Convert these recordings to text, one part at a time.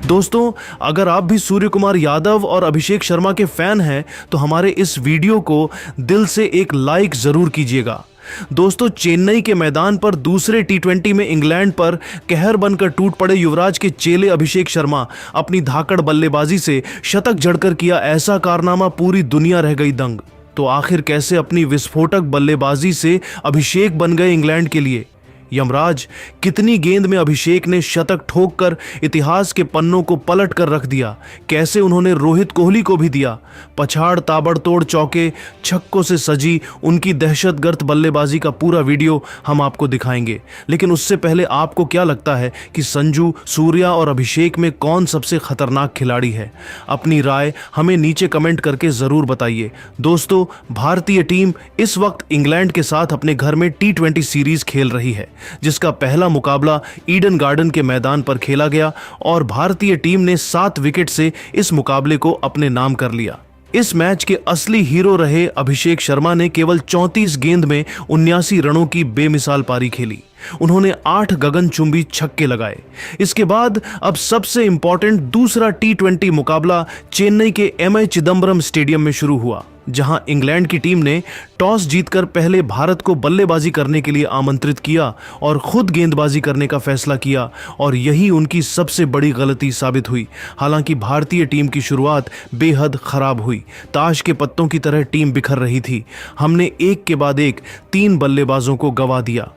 दोस्तों, अगर आप भी सूर्य कुमार यादव और अभिषेक शर्मा के फैन हैं तो हमारे इस वीडियो को दिल से एक लाइक जरूर कीजिएगा। दोस्तों, चेन्नई के मैदान पर दूसरे टी20 में इंग्लैंड पर कहर बनकर टूट पड़े युवराज के चेले अभिषेक शर्मा अपनी धाकड़ बल्लेबाजी से शतक जड़कर किया ऐसा कारनामा, पूरी दुनिया रह गई दंग। तो आखिर कैसे अपनी विस्फोटक बल्लेबाजी से अभिषेक बन गए इंग्लैंड के लिए यमराज? कितनी गेंद में अभिषेक ने शतक ठोककर इतिहास के पन्नों को पलट कर रख दिया? कैसे उन्होंने रोहित कोहली को भी दिया? पछाड़ ताबड़तोड़ चौके छक्कों से सजी उनकी दहशतगर्द बल्लेबाजी का पूरा वीडियो हम आपको दिखाएंगे। लेकिन उससे पहले आपको क्या लगता है कि संजू, सूर्या और अभिषेक में कौन सबसे खतरनाक खिलाड़ी है? अपनी राय हमें नीचे कमेंट करके जरूर बताइए। दोस्तों, भारतीय टीम इस वक्त इंग्लैंड के साथ अपने घर में टी20 सीरीज खेल रही है, जिसका पहला मुकाबला ईडन गार्डन के मैदान पर खेला गया और भारतीय टीम ने 7 विकेट से इस मुकाबले को अपने नाम कर लिया। इस मैच के असली हीरो रहे अभिषेक शर्मा ने केवल 34 गेंद में 79 रनों की बेमिसाल पारी खेली। उन्होंने 8 गगनचुंबी छक्के लगाए। इसके बाद अब सबसे इंपॉर्टेंट दूसरा टी20 मुकाबला चेन्नई के एमए चिदंबरम स्टेडियम में शुरू हुआ, जहां इंग्लैंड की टीम ने टॉस जीतकर पहले भारत को बल्लेबाजी करने के लिए आमंत्रित किया और खुद गेंदबाजी करने का फैसला किया, और यही उनकी सबसे बड़ी गलती साबित हुई। हालांकि भारतीय टीम की शुरुआत बेहद खराब हुई। ताश के पत्तों की तरह टीम बिखर रही थी। हमने एक के बाद एक 3 बल्लेबाजों को गंवा दिया।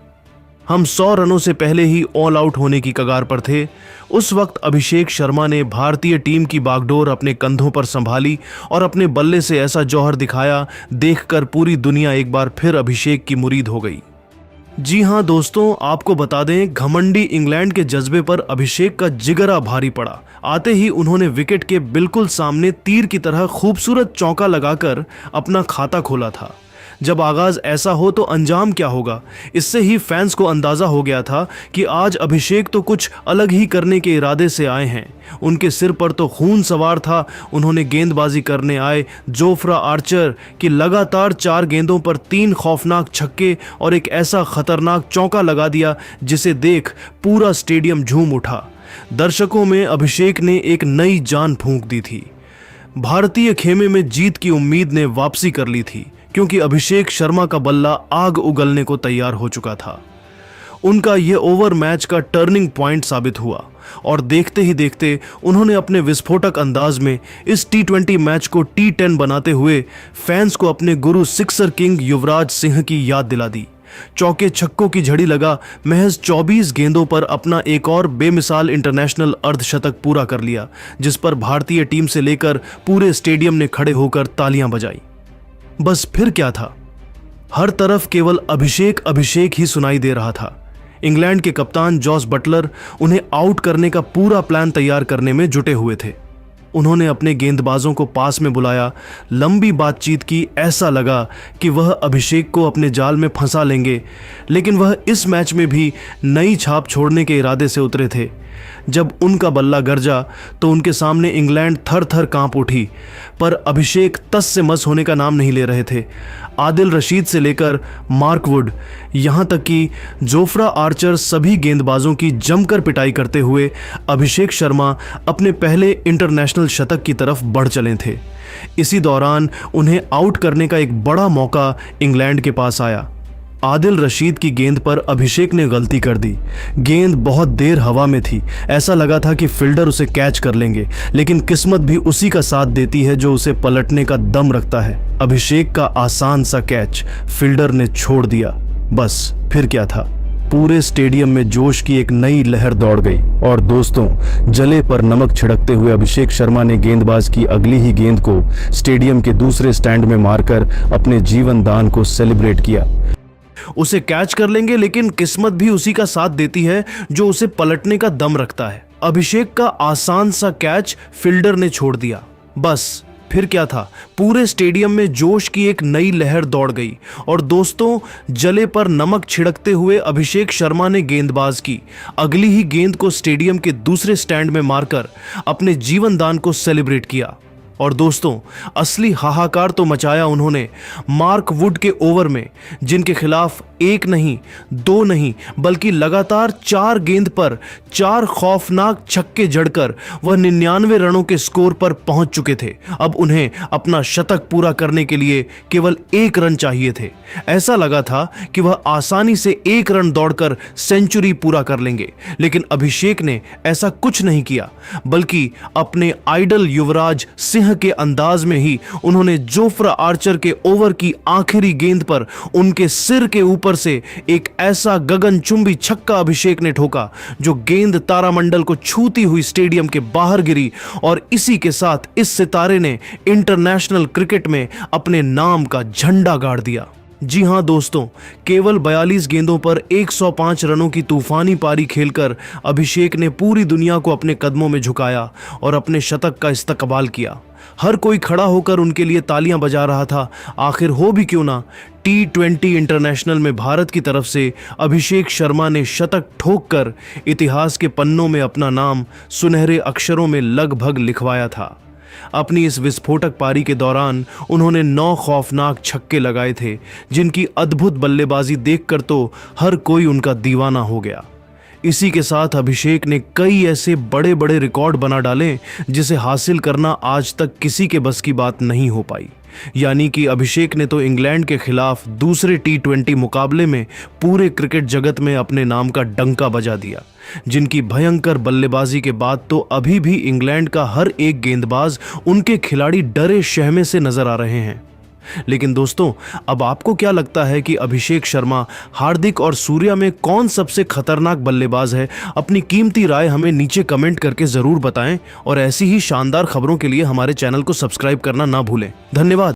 हम 100 रनों से पहले ही ऑल आउट होने की कगार पर थे। उस वक्त अभिषेक शर्मा ने भारतीय टीम की बागडोर अपने कंधों पर संभाली और अपने बल्ले से ऐसा जौहर दिखाया, देखकर पूरी दुनिया एक बार फिर अभिषेक की मुरीद हो गई। जी हां दोस्तों, आपको बता दें, घमंडी इंग्लैंड के जज्बे पर अभिषेक का जिगरा भारी पड़ा। आते ही उन्होंने विकेट के बिल्कुल सामने तीर की तरह खूबसूरत चौका लगाकर अपना खाता खोला था। जब आगाज ऐसा हो तो अंजाम क्या होगा, इससे ही फैंस को अंदाजा हो गया था कि आज अभिषेक तो कुछ अलग ही करने के इरादे से आए हैं। उनके सिर पर तो खून सवार था। उन्होंने गेंदबाजी करने आए जोफ्रा आर्चर की लगातार 4 गेंदों पर 3 खौफनाक छक्के और एक ऐसा खतरनाक चौका लगा दिया जिसे देख पूरा स्टेडियम झूम उठा। दर्शकों में अभिषेक ने एक नई जान फूंक दी थी। भारतीय खेमे में जीत की उम्मीद ने वापसी कर ली थी, क्योंकि अभिषेक शर्मा का बल्ला आग उगलने को तैयार हो चुका था। उनका यह ओवर मैच का टर्निंग पॉइंट साबित हुआ और देखते ही देखते उन्होंने अपने विस्फोटक अंदाज में इस टी20 मैच को टी10 बनाते हुए फैंस को अपने गुरु सिक्सर किंग युवराज सिंह की याद दिला दी। चौके छक्कों की झड़ी लगा महज 24 गेंदों पर अपना एक और बेमिसाल इंटरनेशनल अर्धशतक पूरा कर लिया, जिस पर भारतीय टीम से लेकर पूरे स्टेडियम ने खड़े होकर तालियां बजाई। बस फिर क्या था, हर तरफ केवल अभिषेक अभिषेक ही सुनाई दे रहा था। इंग्लैंड के कप्तान जॉस बटलर उन्हें आउट करने का पूरा प्लान तैयार करने में जुटे हुए थे। उन्होंने अपने गेंदबाजों को पास में बुलाया, लंबी बातचीत की। ऐसा लगा कि वह अभिषेक को अपने जाल में फंसा लेंगे, लेकिन वह इस मैच में भी नई छाप छोड़ने के इरादे से उतरे थे। जब उनका बल्ला गरजा तो उनके सामने इंग्लैंड थर थर कांप उठी, पर अभिषेक तस से मस होने का नाम नहीं ले रहे थे। आदिल रशीद से लेकर मार्क वुड, यहाँ तक कि जोफ्रा आर्चर, सभी गेंदबाजों की जमकर पिटाई करते हुए अभिषेक शर्मा अपने पहले इंटरनेशनल शतक की तरफ बढ़ चले थे। इसी दौरान उन्हें आउट करने का एक बड़ा मौका इंग्लैंड के पास आया। आदिल रशीद की गेंद पर अभिषेक ने गलती कर दी। गेंद बहुत देर हवा में थी, ऐसा लगा था कि फील्डर उसे कैच कर लेंगे, लेकिन किस्मत भी उसी का साथ देती है जो उसे पलटने का दम रखता है। अभिषेक का आसान सा कैच फील्डर ने छोड़ दिया। बस फिर क्या था, पूरे स्टेडियम में जोश की एक नई लहर दौड़ गई। और दोस्तों, जले पर नमक छिड़कते हुए अभिषेक शर्मा ने गेंदबाज की अगली ही गेंद को स्टेडियम के दूसरे स्टैंड में मारकर अपने जीवन दान को सेलिब्रेट किया। उसे कैच कर लेंगे, लेकिन किस्मत भी उसी का साथ देती है जो उसे पलटने का दम रखता है। अभिषेक का आसान सा कैच फील्डर ने छोड़ दिया। बस फिर क्या था, पूरे स्टेडियम में जोश की एक नई लहर दौड़ गई। और दोस्तों, जले पर नमक छिड़कते हुए अभिषेक शर्मा ने गेंदबाज की अगली ही गेंद को स्टेडियम के दूसरे स्टैंड में मारकर अपने जीवन दान को सेलिब्रेट किया। और दोस्तों, असली हाहाकार तो मचाया उन्होंने मार्क वुड के ओवर में, जिनके खिलाफ एक नहीं, दो नहीं, बल्कि लगातार 4 गेंद पर 4 खौफनाक छक्के जड़कर वह 99 रनों के स्कोर पर पहुंच चुके थे। अब उन्हें अपना शतक पूरा करने के लिए केवल 1 रन चाहिए थे। ऐसा लगा था कि वह आसानी से 1 रन दौड़कर सेंचुरी पूरा कर लेंगे, लेकिन अभिषेक ने ऐसा कुछ नहीं किया, बल्कि अपने आइडल युवराज सिंह के अंदाज में ही उन्होंने जोफ्रा आर्चर के ओवर की आखिरी गेंद पर उनके सिर के ऊपर से एक ऐसा गगनचुंबी छक्का अभिषेक ने ठोका जो गेंद तारामंडल को छूती हुई स्टेडियम के बाहर गिरी, और इसी के साथ इस सितारे ने इंटरनेशनल क्रिकेट में अपने नाम का झंडा गाड़ दिया। जी हां दोस्तों, केवल 42 गेंदों पर 105 रनों की तूफानी पारी खेलकर अभिषेक ने पूरी दुनिया को अपने कदमों में झुकाया और अपने शतक का इस्तकबाल किया। हर कोई खड़ा होकर उनके लिए तालियां बजा रहा था। आखिर हो भी क्यों ना, T20 इंटरनेशनल में भारत की तरफ से अभिषेक शर्मा ने शतक ठोककर इतिहास के पन्नों में अपना नाम सुनहरे अक्षरों में लगभग लिखवाया था। अपनी इस विस्फोटक पारी के दौरान उन्होंने 9 खौफनाक छक्के लगाए थे, जिनकी अद्भुत बल्लेबाजी देखकर तो हर कोई उनका दीवाना हो गया। इसी के साथ अभिषेक ने कई ऐसे बड़े बड़े रिकॉर्ड बना डाले जिसे हासिल करना आज तक किसी के बस की बात नहीं हो पाई। यानी कि अभिषेक ने तो इंग्लैंड के खिलाफ दूसरे T20 मुकाबले में पूरे क्रिकेट जगत में अपने नाम का डंका बजा दिया, जिनकी भयंकर बल्लेबाजी के बाद तो अभी भी इंग्लैंड का हर एक गेंदबाज, उनके खिलाड़ी डरे शहमे से नजर आ रहे हैं। लेकिन दोस्तों, अब आपको क्या लगता है कि अभिषेक शर्मा, हार्दिक और सूर्या में कौन सबसे खतरनाक बल्लेबाज है? अपनी कीमती राय हमें नीचे कमेंट करके जरूर बताएं और ऐसी ही शानदार खबरों के लिए हमारे चैनल को सब्सक्राइब करना ना भूलें। धन्यवाद।